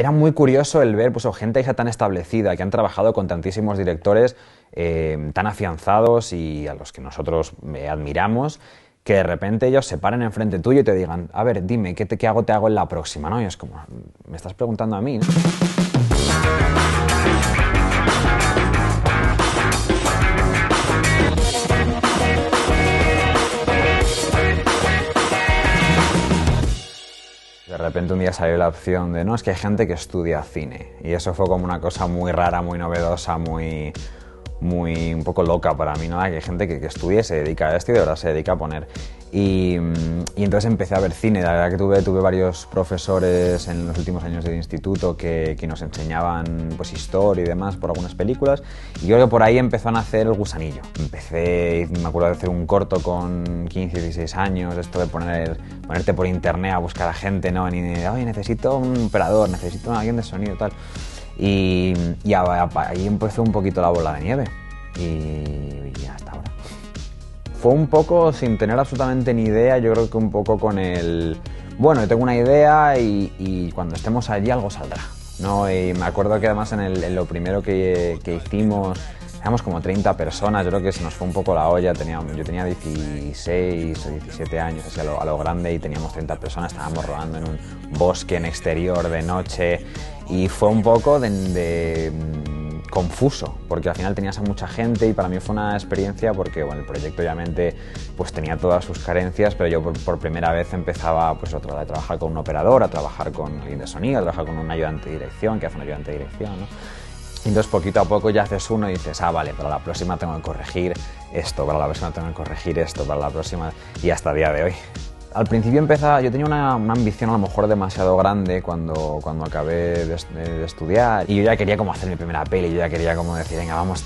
era muy curioso el ver pues, gente ya tan establecida, que han trabajado con tantísimos directores tan afianzados y a los que nosotros admiramos, que de repente ellos se paren enfrente tuyo y te digan, a ver, dime, ¿qué hago te hago en la próxima? ¿No? Y es como, me estás preguntando a mí, ¿no? De repente un día salió la opción de, no, es que hay gente que estudia cine. Y eso fue como una cosa muy rara, muy novedosa, un poco loca para mí, ¿no? Que hay gente que estudia y se dedica a esto y de verdad se dedica a poner. Y entonces empecé a ver cine. La verdad que tuve varios profesores en los últimos años del instituto que nos enseñaban pues, historia y demás por algunas películas. Y yo creo que por ahí empezó a nacer el gusanillo. Me acuerdo de hacer un corto con 15, 16 años, esto de ponerte por internet a buscar a gente, ¿no? Oye, necesito un operador, necesito alguien de sonido, tal. Y ahí empezó un poquito la bola de nieve y hasta ahora. Fue un poco sin tener absolutamente ni idea, yo creo que un poco con el... Bueno, yo tengo una idea y cuando estemos allí algo saldrá, ¿no? Y me acuerdo que además en lo primero que hicimos, éramos como 30 personas, yo creo que se nos fue un poco la olla, yo tenía 16 o 17 años, así a lo grande, y teníamos 30 personas, estábamos rodando en un bosque en exterior de noche y fue un poco confuso, porque al final tenías a mucha gente y para mí fue una experiencia porque bueno, el proyecto obviamente pues tenía todas sus carencias, pero yo por primera vez empezaba pues, a trabajar con un operador, a trabajar con alguien de sonido, a trabajar con un ayudante de dirección, que hace un ayudante de dirección, ¿no? Y entonces poquito a poco ya haces uno y dices, vale, para la próxima tengo que corregir esto, para la próxima tengo que corregir esto, para la próxima, y hasta el día de hoy. Al principio yo tenía una ambición a lo mejor demasiado grande cuando acabé de estudiar y yo ya quería como hacer mi primera peli, yo ya quería como decir, venga, vamos.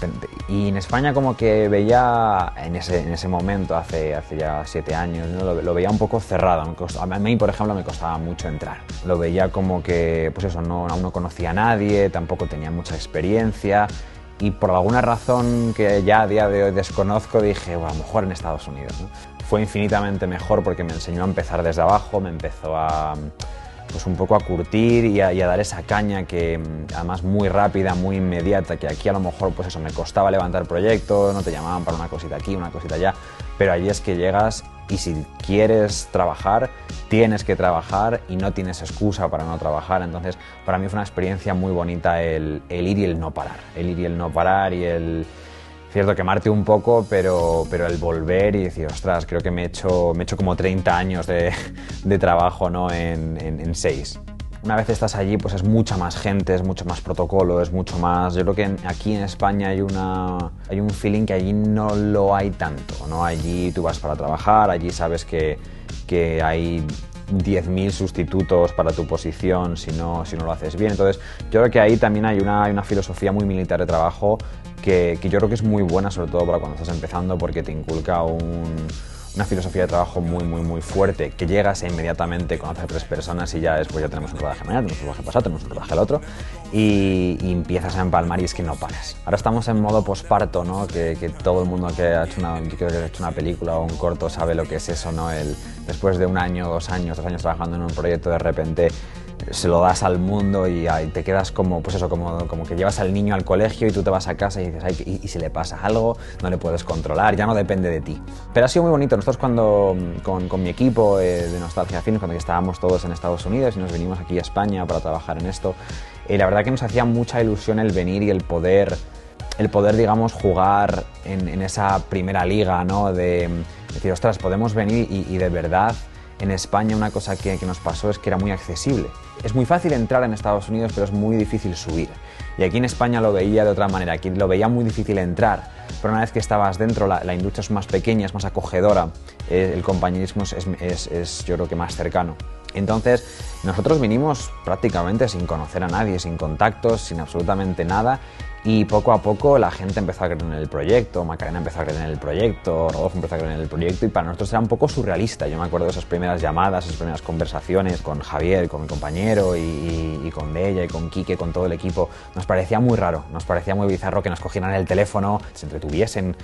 Y en España como que veía en ese momento, hace ya 7 años, ¿no? lo veía un poco cerrado. A mí, por ejemplo, me costaba mucho entrar. Lo veía como que, pues eso, aún no conocía a nadie, tampoco tenía mucha experiencia. Y por alguna razón que ya a día de hoy desconozco, dije, bueno, a lo mejor en Estados Unidos, ¿no? Fue infinitamente mejor porque me enseñó a empezar desde abajo, me empezó a, pues un poco a curtir y a dar esa caña que además muy rápida, muy inmediata, que aquí a lo mejor pues eso, me costaba levantar proyectos, no te llamaban para una cosita aquí, una cosita allá, pero allí es que llegas y si quieres trabajar, tienes que trabajar y no tienes excusa para no trabajar. Entonces, para mí fue una experiencia muy bonita el ir y el no parar, y el... Cierto, quemarte un poco, pero el volver y decir, ostras, creo que me he hecho como 30 años de trabajo, ¿no? en 6. Una vez estás allí, pues es mucha más gente, es mucho más protocolo, es mucho más... Yo creo que aquí en España hay un feeling que allí no lo hay tanto, ¿no? Allí tú vas para trabajar, allí sabes que hay 10.000 sustitutos para tu posición si no lo haces bien. Entonces, yo creo que ahí también hay una filosofía muy militar de trabajo que yo creo que es muy buena, sobre todo para cuando estás empezando, porque te inculca una filosofía de trabajo muy fuerte, que llegas e inmediatamente conoces a 3 personas y ya después ya tenemos un rodaje mañana, tenemos un rodaje pasado, tenemos un rodaje el otro y empiezas a empalmar y es que no paras. Ahora estamos en modo posparto, ¿no? Que todo el mundo que ha hecho una película o un corto sabe lo que es eso, ¿no? Después de 1 año, 2 años, 3 años trabajando en un proyecto, de repente se lo das al mundo y te quedas como, pues eso, como que llevas al niño al colegio y tú te vas a casa y dices, ay, y si le pasa algo, no le puedes controlar, ya no depende de ti. Pero ha sido muy bonito. Nosotros con mi equipo de Nostalgia Films, cuando estábamos todos en Estados Unidos y nos venimos aquí a España para trabajar en esto, la verdad que nos hacía mucha ilusión el venir y el poder, digamos, jugar en esa primera liga, ¿no? De decir, ostras, podemos venir y de verdad. En España una cosa que nos pasó es que era muy accesible. Es muy fácil entrar en Estados Unidos, pero es muy difícil subir. Y aquí en España lo veía de otra manera, aquí lo veía muy difícil entrar, pero una vez que estabas dentro, la industria es más pequeña, es más acogedora, el compañerismo es yo creo que más cercano. Entonces, nosotros vinimos prácticamente sin conocer a nadie, sin contactos, sin absolutamente nada, y poco a poco la gente empezó a creer en el proyecto, Macarena empezó a creer en el proyecto, Rodolfo empezó a creer en el proyecto, y para nosotros era un poco surrealista. Yo me acuerdo de esas primeras llamadas, esas primeras conversaciones con Javier, con mi compañero, y con Bella y con Quique, con todo el equipo, nos parecía muy raro, nos parecía muy bizarro que nos cogieran el teléfono, se entretuviesen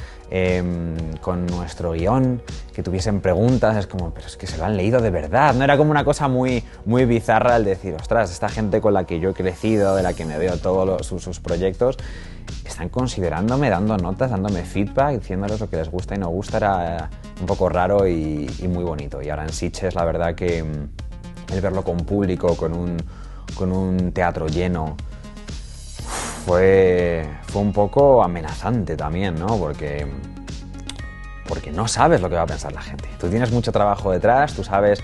con nuestro guión, que tuviesen preguntas, es como, pero es que se lo han leído de verdad, ¿no? Era como una cosa muy, muy bizarra el decir, ostras, esta gente con la que yo he crecido, de la que me veo todos sus proyectos, están considerándome, dando notas, dándome feedback, diciéndoles lo que les gusta y no gusta. Era un poco raro y muy bonito. Y ahora en Sitges, la verdad que el verlo con público, con un teatro lleno, fue un poco amenazante también, ¿no? Porque no sabes lo que va a pensar la gente. Tú tienes mucho trabajo detrás, tú sabes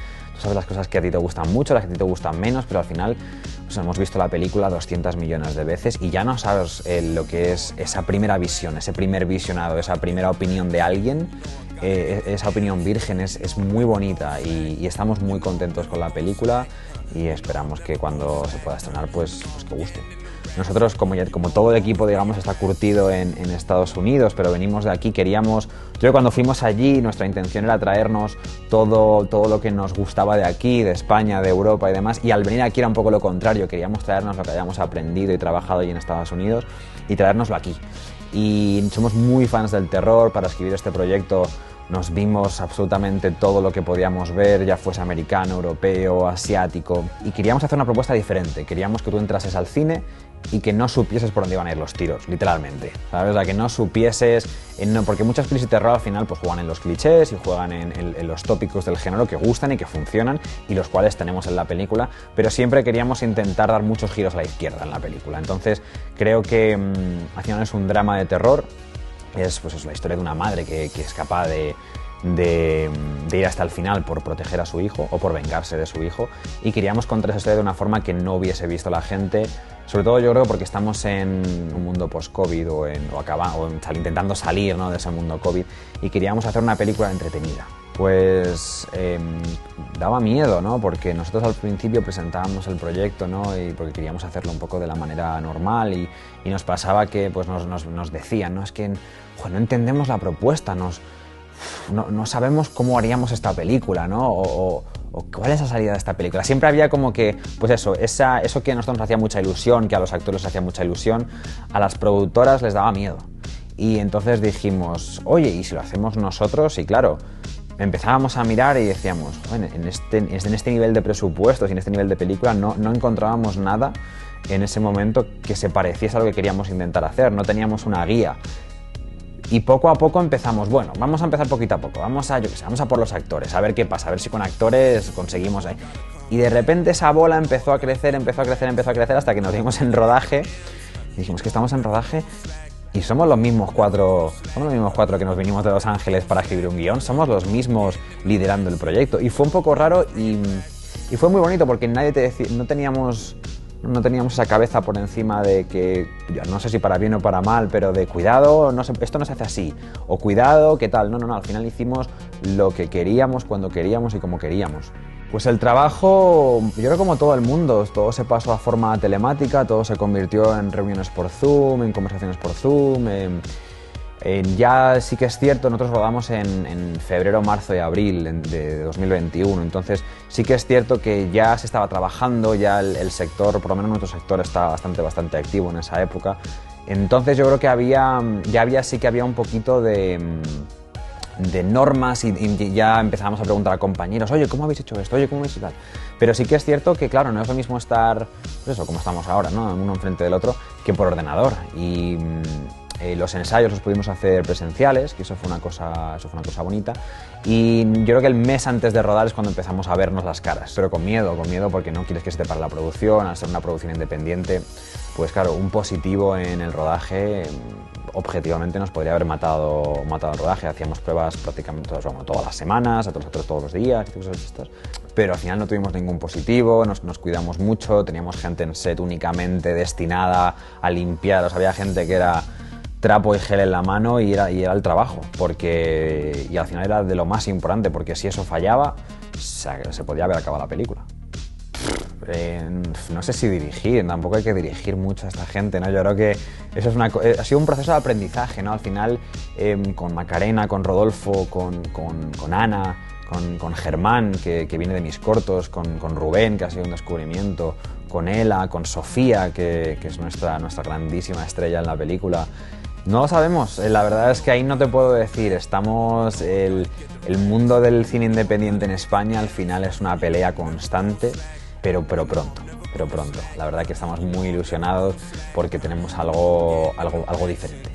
las cosas que a ti te gustan mucho, las que a ti te gustan menos, pero al final pues hemos visto la película 200 millones de veces y ya no sabes lo que es esa primera visión, ese primer visionado, esa primera opinión de alguien. Esa opinión virgen es muy bonita y estamos muy contentos con la película y esperamos que cuando se pueda estrenar pues que guste. Nosotros, como todo el equipo, digamos, está curtido en Estados Unidos, pero venimos de aquí, yo cuando fuimos allí, nuestra intención era traernos todo lo que nos gustaba de aquí, de España, de Europa y demás, y al venir aquí era un poco lo contrario, queríamos traernos lo que habíamos aprendido y trabajado allí en Estados Unidos y traérnoslo aquí. Y somos muy fans del terror. Para escribir este proyecto nos vimos absolutamente todo lo que podíamos ver, ya fuese americano, europeo, asiático, y queríamos hacer una propuesta diferente. Queríamos que tú entrases al cine y que no supieses por dónde iban a ir los tiros, literalmente, ¿sabes? O sea, que no supieses, porque muchas pelis de terror al final pues juegan en los clichés y juegan en los tópicos del género que gustan y que funcionan y los cuales tenemos en la película, pero siempre queríamos intentar dar muchos giros a la izquierda en la película. Entonces creo que al final es un drama de terror, es la historia de una madre que es capaz de ir hasta el final por proteger a su hijo o por vengarse de su hijo, y queríamos contar esa historia de una forma que no hubiese visto la gente, sobre todo yo creo porque estamos en un mundo post-COVID o intentando salir, ¿no?, de ese mundo COVID, y queríamos hacer una película entretenida. Pues daba miedo, ¿no?, porque nosotros al principio presentábamos el proyecto, ¿no?, y porque queríamos hacerlo un poco de la manera normal y nos pasaba que pues nos decían, ¿no?, es que no entendemos la propuesta, no sabemos cómo haríamos esta película, ¿no? O cuál es la salida de esta película. Siempre había como que, pues eso que a nosotros nos hacía mucha ilusión, que a los actores les hacía mucha ilusión, a las productoras les daba miedo. Y entonces dijimos, oye, ¿y si lo hacemos nosotros? Y claro, empezábamos a mirar y decíamos, bueno, en este nivel de presupuestos y en este nivel de película no encontrábamos nada en ese momento que se pareciese a lo que queríamos intentar hacer, no teníamos una guía. Y poco a poco empezamos, bueno, vamos a empezar poquito a poco, vamos a por los actores, a ver qué pasa, a ver si con actores conseguimos ahí. Y de repente esa bola empezó a crecer hasta que nos vimos en rodaje y dijimos que estamos en rodaje y somos los mismos cuatro que nos vinimos de Los Ángeles para escribir un guión, somos los mismos liderando el proyecto. Y fue un poco raro y fue muy bonito porque no teníamos esa cabeza por encima de que, no sé si para bien o para mal, pero de cuidado, esto no se hace así, o cuidado, ¿qué tal? No, al final hicimos lo que queríamos, cuando queríamos y como queríamos. Pues el trabajo, yo creo como todo el mundo, todo se pasó a forma telemática, todo se convirtió en reuniones por Zoom, en conversaciones por Zoom. Ya sí que es cierto, nosotros rodamos en febrero, marzo y abril de 2021, entonces sí que es cierto que ya se estaba trabajando, ya el sector, por lo menos nuestro sector, está bastante activo en esa época. Entonces yo creo que sí que había un poquito de normas y ya empezábamos a preguntar a compañeros, oye, ¿cómo habéis hecho esto? Oye, ¿cómo habéis hecho tal? Pero sí que es cierto que, claro, no es lo mismo estar, pues eso, como estamos ahora, ¿no?, uno enfrente del otro, que por ordenador. Y los ensayos los pudimos hacer presenciales, que eso fue una cosa bonita. Y yo creo que el mes antes de rodar es cuando empezamos a vernos las caras, pero con miedo porque no quieres que se te pare la producción, al ser una producción independiente, pues claro, un positivo en el rodaje objetivamente nos podría haber matado el rodaje. Hacíamos pruebas prácticamente todas las semanas, a todos los días y cosas de estas, pero al final no tuvimos ningún positivo, nos cuidamos mucho, teníamos gente en set únicamente destinada a limpiar, o sea, había gente que era trapo y gel en la mano y era el trabajo, y al final era de lo más importante, porque si eso fallaba, se podía haber acabado la película. No sé si dirigir, tampoco hay que dirigir mucho a esta gente, ¿no? Yo creo que eso ha sido un proceso de aprendizaje, ¿no? Al final, con Macarena, con Rodolfo, con Ana, con Germán, que viene de mis cortos, con Rubén, que ha sido un descubrimiento, con Ela, con Sofía, que es nuestra grandísima estrella en la película. No lo sabemos, la verdad es que ahí no te puedo decir, el mundo del cine independiente en España al final es una pelea constante, pero pronto. La verdad que estamos muy ilusionados porque tenemos algo diferente.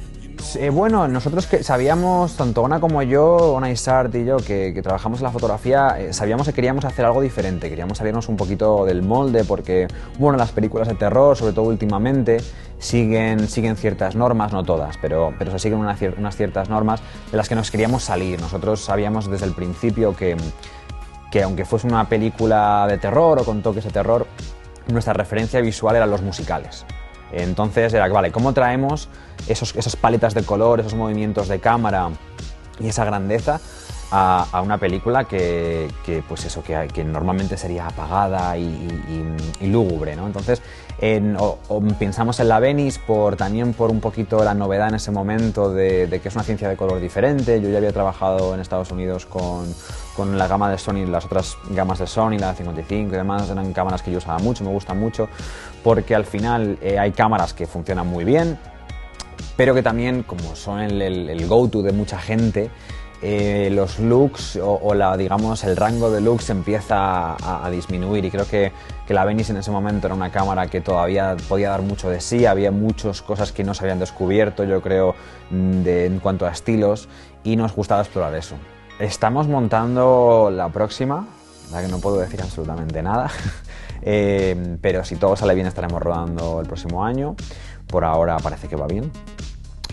Bueno, nosotros que sabíamos, tanto Ona como yo, Ona Isart y yo, que trabajamos en la fotografía, sabíamos que queríamos hacer algo diferente, queríamos salirnos un poquito del molde porque, bueno, las películas de terror, sobre todo últimamente, siguen ciertas normas, no todas, pero se siguen unas ciertas normas de las que nos queríamos salir. Nosotros sabíamos desde el principio que aunque fuese una película de terror o con toques de terror, nuestra referencia visual eran los musicales. Entonces era, vale, ¿cómo traemos esas paletas de color, esos movimientos de cámara y esa grandeza a una película que normalmente sería apagada y lúgubre, ¿no? Entonces pensamos en la Venice también por un poquito la novedad en ese momento de que es una ciencia de color diferente. Yo ya había trabajado en Estados Unidos con la gama de Sony, las otras gamas de Sony, la 55 y demás, eran cámaras que yo usaba mucho, me gustan mucho, porque al final hay cámaras que funcionan muy bien, pero que también, como son el go-to de mucha gente, los looks digamos el rango de looks empieza a disminuir, y creo que la Venice en ese momento era una cámara que todavía podía dar mucho de sí, había muchas cosas que no se habían descubierto, yo creo, en cuanto a estilos, y nos gustaba explorar eso. Estamos montando la próxima, la que no puedo decir absolutamente nada, pero si todo sale bien estaremos rodando el próximo año. Por ahora parece que va bien.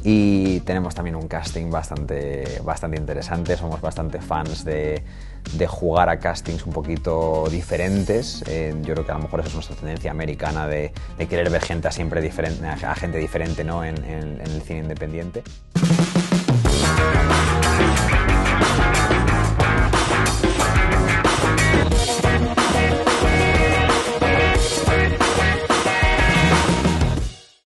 Y tenemos también un casting bastante interesante, somos bastante fans de jugar a castings un poquito diferentes. Yo creo que a lo mejor esa es nuestra tendencia americana de querer ver gente siempre diferente, a gente diferente, ¿no? en el cine independiente.